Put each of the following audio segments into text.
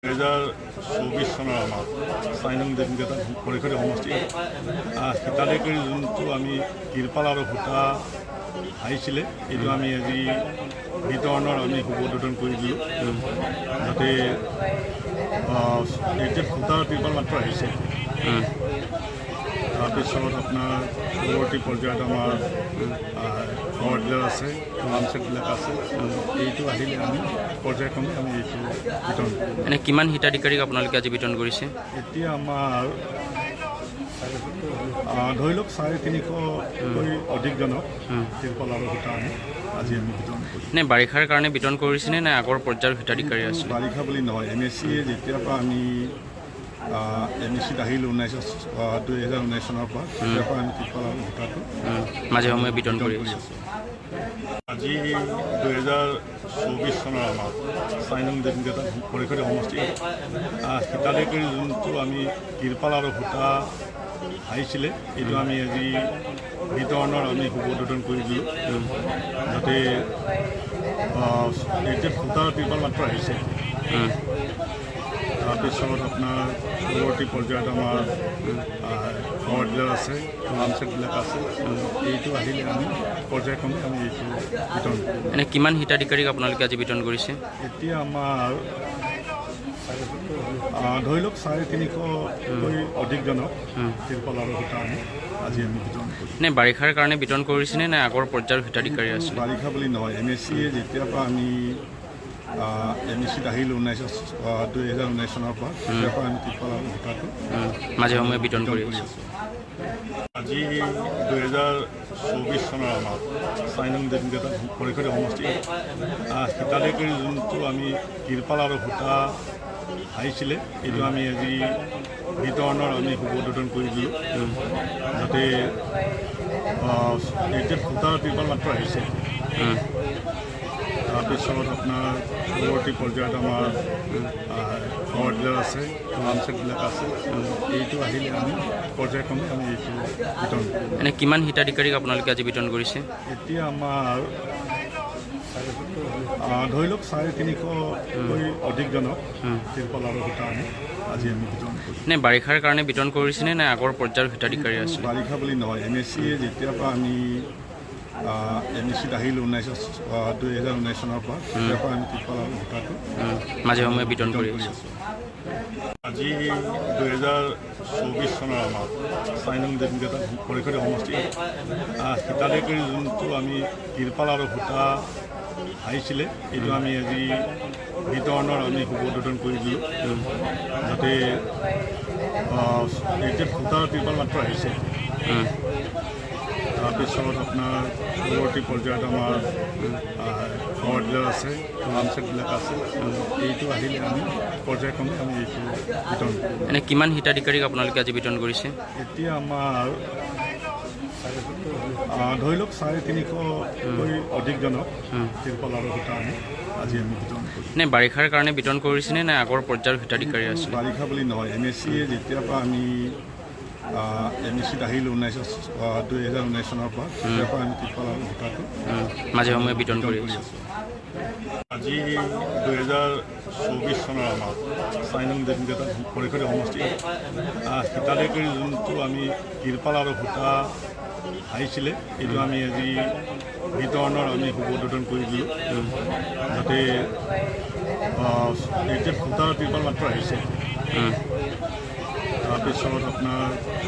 2024 চনৰ আমাৰ 4 নং দেৱীগেটা পৰিষদীয় সমষ্টি তাতে কৰি যোনটো আমি তিৰপাল আৰু সূতা আহিছিলে এইটো আমি আজি বিতৰণৰ আমি উদ্বোধন কৰি দিলোঁ যাতে এতিয়া সূতা তিৰপাল মাত্ৰ আহিছে। তাৰপিছত আপোনাৰ পৰৱৰ্তী পৰ্যায়ত আমাৰ ঘৰ ডিলাৰ আছে, লামচেটবিলাক আছে, এইটো আহিলে আমি পৰ্যায়ক্ৰমে আমি এইটো বিতৰণ কৰোঁ। এনে কিমান হিতাধিকাৰীক আপোনালোকে আজি বিতৰণ কৰিছে? এতিয়া আমাৰ ধৰি লওক 350কৈ অধিকজনক তিৰপাল আৰু সূতা আমি আজি আমি বিতৰণ কৰিছোঁ। নে বাৰিষাৰ কাৰণে বিতৰণ কৰিছেনে নে আগৰ পৰ্যায়ৰ হিতাধিকাৰী আছে? বাৰিষা বুলি নহয়, MSCয়ে যেতিয়াৰ পৰা আমি MSCত আহিলোঁ 2019 চনৰ পৰা তেতিয়াৰ পৰা আমি তিৰপাল আৰু সূতাটো মাজে সময়ে বিতৰণ কৰি আছোঁ। আজি 2024 চনৰ আমাৰ 4 নং দেৱীগেটা পৰিষদীয় সমষ্টি তাতে কৰি যোনটো আমি তিৰপাল আৰু সূতা আহিছিলে এইটো আমি আজি বিতৰণৰ আমি উদ্বোধন কৰি দিলোঁ যাতে এতিয়া সূতা তিৰপাল মাত্ৰ আহিছে। তাৰপিছত আপোনাৰ পৰৱৰ্তী পৰ্যায়ত আমাৰ ঘৰ ডিলাৰ আছে, লামচেটবিলাক আছে, এইটো আহিলে আমি পৰ্যায়ক্ৰমে আমি এইটো বিতৰণ কৰোঁ। এনে কিমান হিতাধিকাৰীক আপোনালোকে আজি বিতৰণ কৰিছে? এতিয়া আমাৰ ধৰি লওক 350কৈ অধিকজনক তিৰপাল আৰু সূতা আমি আজি আমি বিতৰণ কৰিছোঁ। নে বাৰিষাৰ কাৰণে বিতৰণ কৰিছেনে নে আগৰ পৰ্যায়ৰ হিতাধিকাৰী আছে? বাৰিষা বুলি নহয়, MSCয়ে যেতিয়াৰ পৰা আমি MSCত আহিলোঁ 2019 চনৰ পৰা তেতিয়াৰ পৰা আমি তিৰপাল আৰু সূতাটো মাজে সময়ে বিতৰণ কৰি আছোঁ। আজি 2024 চনৰ আমাৰ 4 নং দেৱীগেটা পৰিষদীয় সমষ্টি তাতে কৰি যোনটো আমি তিৰপাল আৰু সূতা আহিছিলে এইটো আমি আজি বিতৰণৰ আমি উদ্বোধন কৰি দিলোঁ যাতে এতিয়া সূতা তিৰপাল মাত্ৰ আহিছে। তাৰপিছত আপোনাৰ পৰৱৰ্তী পৰ্যায়ত আমাৰ ঘৰ ডিলাৰ আছে, লামচেটবিলাক আছে, এইটো আহিলে আমি পৰ্যায়ক্ৰমে আমি এইটো বিতৰণ কৰোঁ। এনে কিমান হিতাধিকাৰীক আপোনালোকে আজি বিতৰণ কৰিছে? এতিয়া আমাৰ ধৰি লওক 350কৈ অধিকজনক তিৰপাল আৰু সূতা আমি আজি আমি বিতৰণ কৰিছোঁ। নে বাৰিষাৰ কাৰণে বিতৰণ কৰিছেনে নে আগৰ পৰ্যায়ৰ হিতাধিকাৰী আছে? বাৰিষা বুলি নহয়, MSCয়ে যেতিয়াৰ পৰা আমি MSCত আহিলোঁ 2019 চনৰ পৰা তেতিয়াৰ পৰা আমি তিৰপাল আৰু সূতাটো মাজে সময়ে বিতৰণ কৰি আছোঁ। আজি 2024 চনৰ আমাৰ 4 নং দেৱীগেটা পৰিষদীয় সমষ্টি তাতে কৰি যোনটো আমি তিৰপাল আৰু সূতা আহিছিলে এইটো আমি আজি বিতৰণৰ আমি উদ্বোধন কৰি দিলোঁ যাতে এতিয়া সূতা তিৰপাল মাত্ৰ আহিছে। তাৰপিছত আপোনাৰ পৰৱৰ্তী পৰ্যায়ত আমাৰ ঘৰ ডিলাৰ আছে, লামচেটবিলাক আছে, এইটো আহিলে আমি পৰ্যায়ক্ৰমে আমি এইটো বিতৰণ কৰোঁ। এনে কিমান হিতাধিকাৰীক আপোনালোকে আজি বিতৰণ কৰিছে? এতিয়া আমাৰ ধৰি লওক 350কৈ অধিকজনক তিৰপাল আৰু সূতা আমি আজি আমি বিতৰণ কৰিছোঁ। নে বাৰিষাৰ কাৰণে বিতৰণ কৰিছেনে নে আগৰ পৰ্যায়ৰ হিতাধিকাৰী আছে? বাৰিষা বুলি নহয়, MSCয়ে যেতিয়াৰ পৰা আমি MSCত আহিলোঁ 2019 চনৰ পৰা তেতিয়াৰ পৰা আমি তিৰপাল আৰু সূতাটো মাজে সময়ে বিতৰণ কৰি আছোঁ। আজি 2024 চনৰ আমাৰ 4 নং দেৱীগেটা পৰিষদীয় সমষ্টি তাতে কৰি যোনটো আমি তিৰপাল আৰু সূতা আহিছিলে এইটো আমি আজি বিতৰণৰ আমি উদ্বোধন কৰি দিলোঁ যাতে এতিয়া সূতা তিৰপাল মাত্ৰ আহিছে। তাৰপিছত আপোনাৰ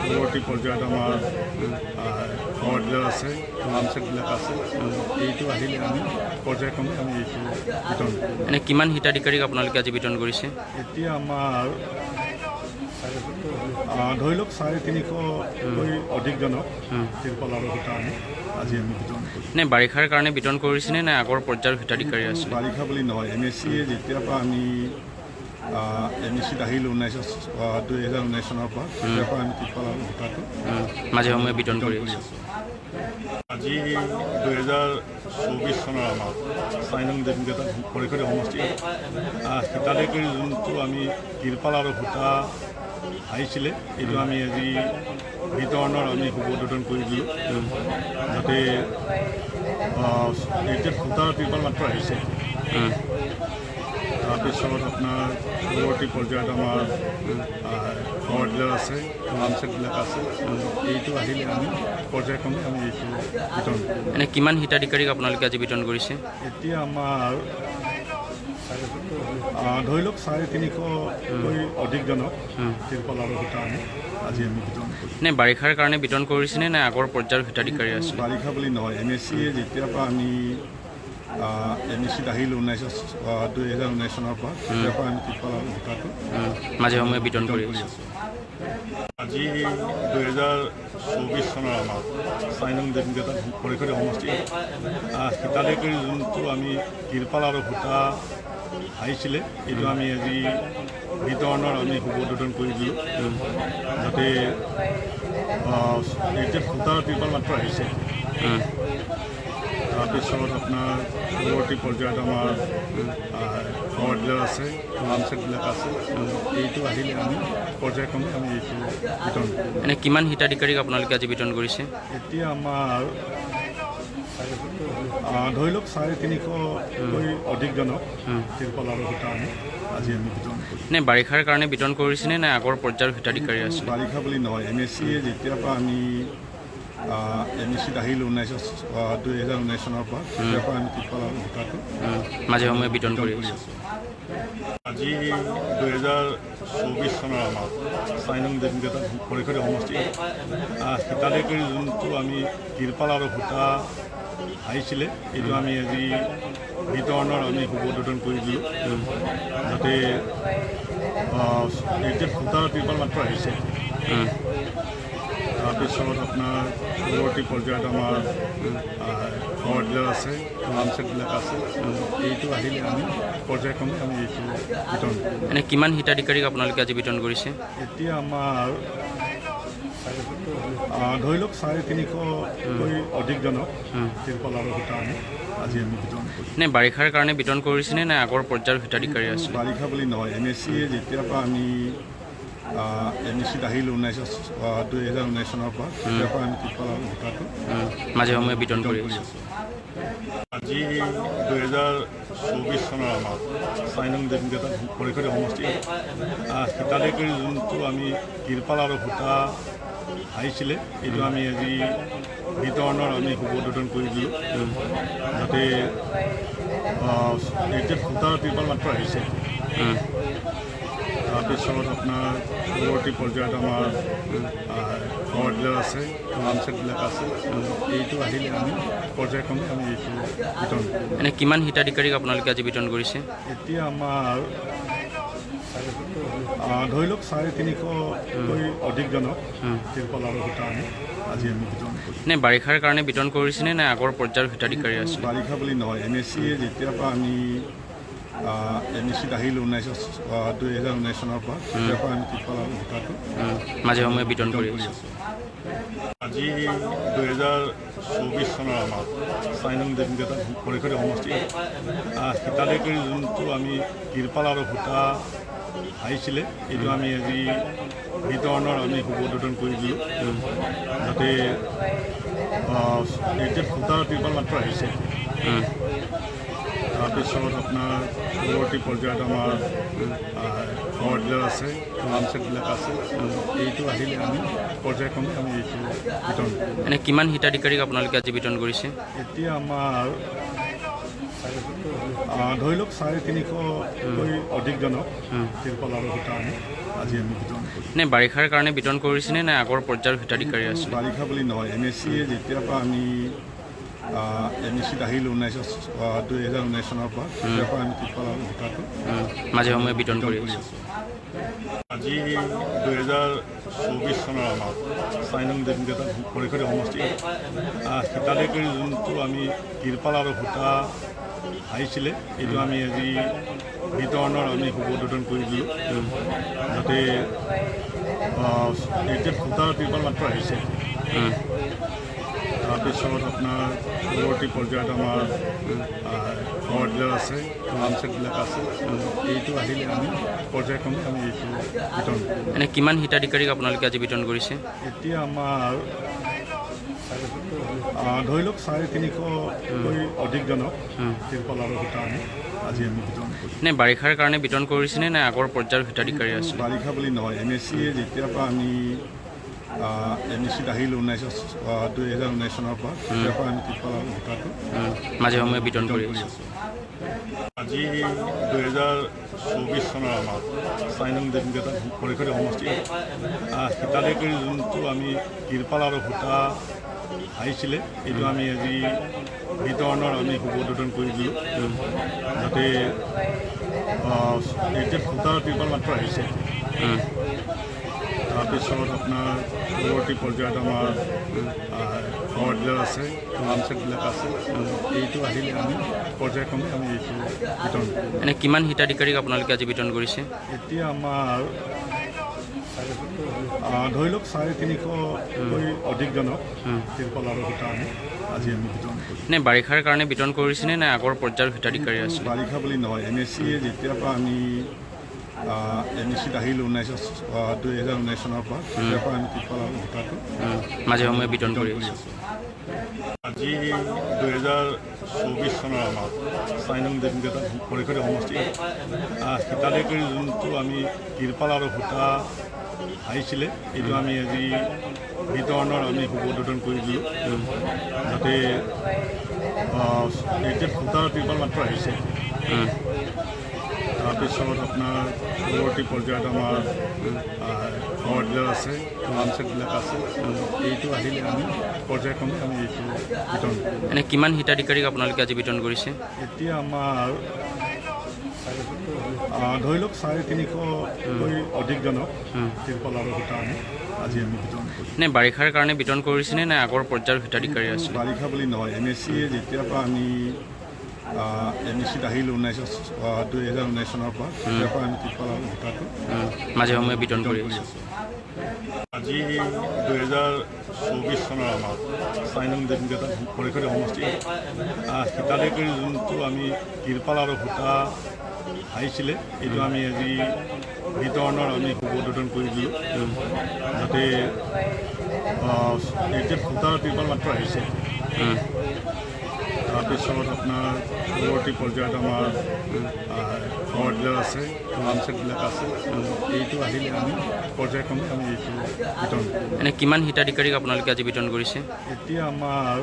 পৰৱৰ্তী পৰ্যায়ত আমাৰ ঘৰ ডিলাৰ আছে, লামচেটবিলাক আছে, এইটো আহিলে আমি পৰ্যায়ক্ৰমে আমি এইটো বিতৰণ কৰোঁ। এনে কিমান হিতাধিকাৰীক আপোনালোকে আজি বিতৰণ কৰিছে? এতিয়া আমাৰ ধৰি লওক 350কৈ অধিকজনক তিৰপাল আৰু সূতা আমি আজি আমি বিতৰণ কৰিছোঁ। নে বাৰিষাৰ কাৰণে বিতৰণ কৰিছেনে নে আগৰ পৰ্যায়ৰ হিতাধিকাৰী আছে? বাৰিষা বুলি নহয়, MSCয়ে যেতিয়াৰ পৰা আমি MSCত আহিলোঁ 2019 চনৰ পৰা তেতিয়াৰ পৰা আমি তিৰপাল আৰু সূতাটো মাজে সময়ে বিতৰণ কৰি আছোঁ। আজি 2024 চনৰ আমাৰ 4 নং দেৱীগেটা পৰিষদীয় সমষ্টি তাতে কৰি যোনটো আমি তিৰপাল আৰু সূতা আহিছিলে এইটো আমি আজি বিতৰণৰ আমি উদ্বোধন কৰি দিলোঁ যাতে এতিয়া সূতা তিৰপাল মাত্ৰ আহিছে। তাৰপিছত আপোনাৰ পৰৱৰ্তী পৰ্যায়ত আমাৰ পাৱাৰ টিলাৰ আছে, লামচেটবিলাক আছে। এইটো আহিলে আমি পৰ্যায়ক্ৰমে আমি এইটো বিতৰণ কৰিম। এনে কিমান হিতাধিকাৰীক আপোনালোকে আজি বিতৰণ কৰিছে? এতিয়া আমাৰ ধৰি লওক 350কৈ অধিকজনক তিৰপাল আৰু সূতা আমি আজি আমি বিতৰণ কৰিম। নে বাৰিষাৰ কাৰণে বিতৰণ কৰিছেনে নে আগৰ পৰ্যায়ৰ হিতাধিকাৰী আছে? বাৰিষা বুলি নহয়, NSCয়ে যেতিয়াৰ পৰা আমি NSCত আহিলোঁ 2019 চনৰ পৰা, তেতিয়াৰ পৰা আমি তিৰপাল আৰু সূতাটো মাজে সময়ে বিতৰণ কৰি আছোঁ। আজি 2024 চনৰ আমাৰ 4 নং দেৱীগেটা খৰিখৰী সমষ্টিত হিতাধিকাৰী যোনটো আমি তিৰপাল আৰু সূতা আহিছিলে, এইটো আমি আজি বিতৰণৰ আমি শুভ উদ্বোধন কৰি দিলোঁ। যাতে এতিয়া সূতা তিৰপাল মাত্ৰ আহিছে। তাৰপিছত আপোনাৰ পৰৱৰ্তী পৰ্যায়ত আমাৰ পাৱাৰ টিলাৰ আছে, লামচেটবিলাক আছে। এইটো আহিলে আমি পৰ্যায়ক্ৰমে আমি এইটো বিতৰণ কৰিম। এনে কিমান হিতাধিকাৰীক আপোনালোকে আজি বিতৰণ কৰিছে? এতিয়া আমাৰ ধৰি লওক 350কৈ অধিকজনক তিৰপাল আৰু সূতা আমি আজি আমি বিতৰণ কৰিম। নে বাৰিষাৰ কাৰণে বিতৰণ কৰিছেনে নে আগৰ পৰ্যায়ৰ হিতাধিকাৰী আছে? বাৰিষা বুলি নহয়, NSCয়ে যেতিয়াৰ পৰা আমি NSCত আহিলোঁ 2019 চনৰ পৰা, তেতিয়াৰ পৰা আমি তিৰপাল আৰু সূতাটো মাজে সময়ে বিতৰণ কৰি আছোঁ। আজি 2024 চনৰ আমাৰ 4 নং দেৱীগেটা খৰিখৰী সমষ্টিত হিতাধিকাৰী যোনটো আমি তিৰপাল আৰু সূতা আহিছিলে, এইটো আমি আজি বিতৰণৰ আমি শুভ উদ্বোধন কৰি দিলোঁ। যাতে এতিয়া সূতা তিৰপাল মাত্ৰ আহিছে। তাৰপিছত আপোনাৰ পৰৱৰ্তী পৰ্যায়ত আমাৰ পাৱাৰ টিলাৰ আছে, লামচেটবিলাক আছে। এইটো আহিলে আমি পৰ্যায়ক্ৰমে আমি এইটো বিতৰণ কৰিম। এনে কিমান হিতাধিকাৰীক আপোনালোকে আজি বিতৰণ কৰিছে? এতিয়া আমাৰ ধৰি লওক 350কৈ অধিকজনক তিৰপাল আৰু সূতা আমি আজি আমি বিতৰণ কৰিম। নে বাৰিষাৰ কাৰণে বিতৰণ কৰিছেনে নে আগৰ পৰ্যায়ৰ হিতাধিকাৰী আছে? বাৰিষা বুলি নহয়, NSCয়ে যেতিয়াৰ পৰা আমি NSCত আহিলোঁ 2019 চনৰ পৰা, তেতিয়াৰ পৰা আমি তিৰপাল আৰু সূতাটো মাজে সময়ে বিতৰণ কৰি আছোঁ। আজি 2024 চনৰ আমাৰ 4 নং দেৱীগেটা খৰিখৰী সমষ্টিত হিতাধিকাৰী যোনটো আমি তিৰপাল আৰু সূতা আহিছিলে, এইটো আমি আজি বিতৰণৰ আমি শুভ উদ্বোধন কৰি দিলোঁ। যাতে এতিয়া সূতা তিৰপাল মাত্ৰ আহিছে। তাৰপিছত আপোনাৰ পৰৱৰ্তী পৰ্যায়ত আমাৰ পাৱাৰ টিলাৰ আছে, লামচেটবিলাক আছে। এইটো আহিলে আমি পৰ্যায়ক্ৰমে আমি এইটো বিতৰণ কৰিম। এনে কিমান হিতাধিকাৰীক আপোনালোকে আজি বিতৰণ কৰিছে? এতিয়া আমাৰ ধৰি লওক 350কৈ অধিকজনক তিৰপাল আৰু সূতা আমি আজি আমি বিতৰণ কৰিম। নে বাৰিষাৰ কাৰণে বিতৰণ কৰিছেনে নে আগৰ পৰ্যায়ৰ হিতাধিকাৰী আছে? বাৰিষা বুলি নহয়, NSCয়ে যেতিয়াৰ পৰা আমি NSCত আহিলোঁ 2019 চনৰ পৰা, তেতিয়াৰ পৰা আমি তিৰপাল আৰু সূতাটো মাজে সময়ে বিতৰণ কৰি আছোঁ। আজি 2024 চনৰ আমাৰ 4 নং দেৱীগেটা খৰিখৰী সমষ্টিত হিতাধিকাৰী যোনটো আমি তিৰপাল আৰু সূতা আহিছিলে, এইটো আমি আজি বিতৰণৰ আমি শুভ উদ্বোধন কৰি দিলোঁ। যাতে এতিয়া সূতা তিৰপাল মাত্ৰ আহিছে। তাৰপিছত আপোনাৰ পৰৱৰ্তী পৰ্যায়ত আমাৰ পাৱাৰ টিলাৰ আছে, লামচেটবিলাক আছে। এইটো আহিলে আমি পৰ্যায়ক্ৰমে আমি এইটো বিতৰণ কৰিম। এনে কিমান হিতাধিকাৰীক আপোনালোকে আজি বিতৰণ কৰিছে? এতিয়া আমাৰ ধৰি লওক 350কৈ অধিকজনক তিৰপাল আৰু সূতা আমি আজি আমি বিতৰণ কৰিম। নে বাৰিষাৰ কাৰণে বিতৰণ কৰিছেনে নে আগৰ পৰ্যায়ৰ হিতাধিকাৰী আছে? বাৰিষা বুলি নহয়, NSCয়ে যেতিয়াৰ পৰা আমি NSCত আহিলোঁ 2019 চনৰ পৰা, তেতিয়াৰ পৰা আমি তিৰপাল আৰু সূতাটো মাজে সময়ে বিতৰণ কৰি আছোঁ। আজি 2024 চনৰ আমাৰ 4 নং দেৱীগেটা খৰিখৰী সমষ্টিত হিতাধিকাৰী যোনটো আমি তিৰপাল আৰু সূতা আহিছিলে, এইটো আমি আজি বিতৰণৰ আমি শুভ উদ্বোধন কৰি দিলোঁ। যাতে এতিয়া সূতা তিৰপাল মাত্ৰ আহিছে। তাৰপিছত আপোনাৰ পৰৱৰ্তী পৰ্যায়ত আমাৰ পাৱাৰ টিলাৰ আছে, লামচেটবিলাক আছে। এইটো আহিলে আমি পৰ্যায়ক্ৰমে আমি এইটো বিতৰণ কৰিম। এনে কিমান হিতাধিকাৰীক আপোনালোকে আজি বিতৰণ কৰিছে? এতিয়া আমাৰ ধৰি লওক 350কৈ অধিকজনক তিৰপাল আৰু সূতা আমি আজি আমি বিতৰণ কৰিছোঁ। নে বাৰিষাৰ কাৰণে বিতৰণ কৰিছেনে নে আগৰ পৰ্যায়ৰ হিতাধিকাৰী আছিলে? বাৰিষা বুলি নহয়, NSCয়ে যেতিয়াৰ পৰা আমি NSCত আহিলোঁ 2019 চনৰ পৰা, তেতিয়াৰ পৰা আমি ত্ৰিপাল আৰু সূতাটো মাজে সময়ে বিতৰণ কৰি আছোঁ। আজি 2024 চনৰ আমাৰ 4 নং দেৱীকেইটা পৰিষদীয় সমষ্টিত হিতাধিকাৰী যোনটো আমি ত্ৰিপাল আৰু সূতা আহিছিলে, এইটো আমি আজি বিতৰণৰ আমি উদ্বোধন কৰি দিলোঁ, যাতে এতিয়া সূতা ত্ৰিপাল মাত্ৰ আহিছে। তাৰপিছত আপোনাৰ পৰৱৰ্তী পৰ্যায়ত আমাৰ পাৱাৰ টিলাৰ আছে, লামচেটবিলাক আছে, এইটো আহিলে আমি পৰ্যায়ক্ৰমে আমি এইটো বিতৰণ কৰিম। এনে কিমান হিতাধিকাৰীক আপোনালোকে আজি বিতৰণ কৰিছে? এতিয়া আমাৰ ধৰি লওক 350কৈ অধিকজনক ত্ৰিপাল আৰু সূতা আমি আজি আমি বিতৰণ কৰিম। নে বাৰিষাৰ কাৰণে বিতৰণ কৰিছেনে নে আগৰ পৰ্যায়ৰ হিতাধিকাৰী আছিলে? বাৰিষা বুলি নহয়, NSCয়ে যেতিয়াৰ পৰা আমি NSCত আহিলোঁ 2019 চনৰ পৰা, তেতিয়াৰ পৰা আমি ত্ৰিপাল আৰু সূতাটো মাজে সময়ে বিতৰণ কৰি আছোঁ। আজি 2024 চনৰ আমাৰ 4 নং দেৱীকেইটা পৰিষদীয় সমষ্টিত হিতাধিকাৰী যোনটো আমি ত্ৰিপাল আৰু সূতা আহিছিলে, এইটো আমি আজি বিতৰণৰ আমি উদ্বোধন কৰি দিলোঁ, যাতে এতিয়া সূতা ত্ৰিপাল মাত্ৰ আহিছে। তাৰপিছত আপোনাৰ পৰৱৰ্তী পৰ্যায়ত আমাৰ পাৱাৰ টিলাৰ আছে, লামচেটবিলাক আছে, এইটো আহিলে আমি পৰ্যায়ক্ৰমে আমি এইটো বিতৰণ কৰিম। এনে কিমান হিতাধিকাৰীক আপোনালোকে আজি বিতৰণ কৰিছে? এতিয়া আমাৰ ধৰি লওক 350কৈ অধিকজনক ত্ৰিপাল আৰু সূতা আমি আজি আমি বিতৰণ কৰিম। নে বাৰিষাৰ কাৰণে বিতৰণ কৰিছেনে নে আগৰ পৰ্যায়ৰ হিতাধিকাৰী আছিলে? বাৰিষা বুলি নহয়, NSCয়ে যেতিয়াৰ পৰা আমি NSCত আহিলোঁ 2019 চনৰ পৰা, তেতিয়াৰ পৰা আমি ত্ৰিপাল আৰু সূতাটো মাজে সময়ে বিতৰণ কৰি আছোঁ। আজি 2024 চনৰ আমাৰ 4 নং দেৱীকেইটা পৰিষদীয় সমষ্টিত হিতাধিকাৰী যোনটো আমি ত্ৰিপাল আৰু সূতা আহিছিলে, এইটো আমি আজি বিতৰণৰ আমি উদ্বোধন কৰি দিলোঁ, যাতে এতিয়া সূতা ত্ৰিপাল মাত্ৰ আহিছে। তাৰপিছত আপোনাৰ পৰৱৰ্তী পৰ্যায়ত আমাৰ পাৱাৰ টিলাৰ আছে, লামচেটবিলাক আছে, এইটো আহিলে আমি পৰ্যায়ক্ৰমে আমি এইটো বিতৰণ কৰিম। এনে কিমান হিতাধিকাৰীক আপোনালোকে আজি বিতৰণ কৰিছে? এতিয়া আমাৰ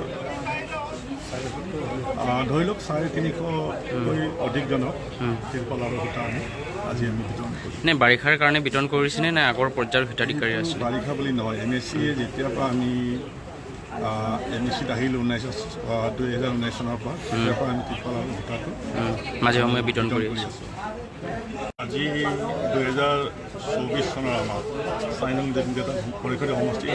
ধৰি লওক 350কৈ অধিকজনক ত্ৰিপাল আৰু সূতা আমি আজি আমি বিতৰণ কৰিম। নে বাৰিষাৰ কাৰণে বিতৰণ কৰিছেনে নে আগৰ পৰ্যায়ৰ হিতাধিকাৰী আছিলে? বাৰিষা বুলি নহয়, NSCয়ে যেতিয়াৰ পৰা আমি NSCত আহিলোঁ 2019 চনৰ পৰা, তেতিয়াৰ পৰা আমি ত্ৰিপাল আৰু সূতাটো মাজে সময়ে বিতৰণ কৰি আছোঁ। আজি 2024 চনৰ আমাৰ 4 নং দেৱীকেইটা পৰিষদীয় সমষ্টিত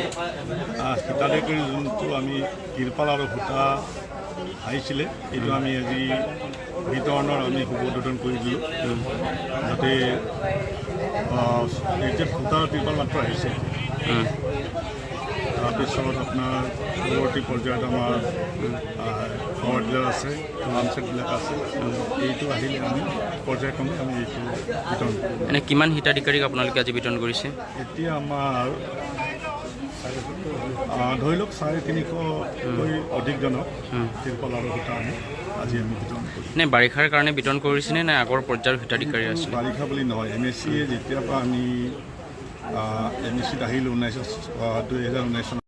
হিতাধিকাৰী যোনটো আমি ত্ৰিপাল আৰু সূতা আহিছিলে, এইটো আমি আজি বিতৰণৰ আমি উদ্বোধন কৰি দিলোঁ, যাতে এতিয়া সূতা ত্ৰিপাল মাত্ৰ আহিছে। তাৰপিছত আপোনাৰ পৰৱৰ্তী পৰ্যায়ত আমাৰ পাৱাৰ টিলাৰ আছে, লামচেটবিলাক আছে, এইটো আহিলে আমি পৰ্যায়ক্ৰমে আমি এইটো বিতৰণ কৰিম। এনে কিমান হিতাধিকাৰীক আপোনালোকে আজি বিতৰণ কৰিছে? এতিয়া আমাৰ ধৰি লওক 350কৈ অধিকজনক ত্ৰিপাল আৰু সূতা আমি আজি আমি বিতৰণ কৰিম। নে বাৰিষাৰ কাৰণে বিতৰণ কৰিছেনে নে আগৰ পৰ্যায়ৰ হিতাধিকাৰী আছিলে? বাৰিষা বুলি নহয়, NSCয়ে যেতিয়াৰ পৰা আমি NSCত আহিলোঁ 2019 চনৰ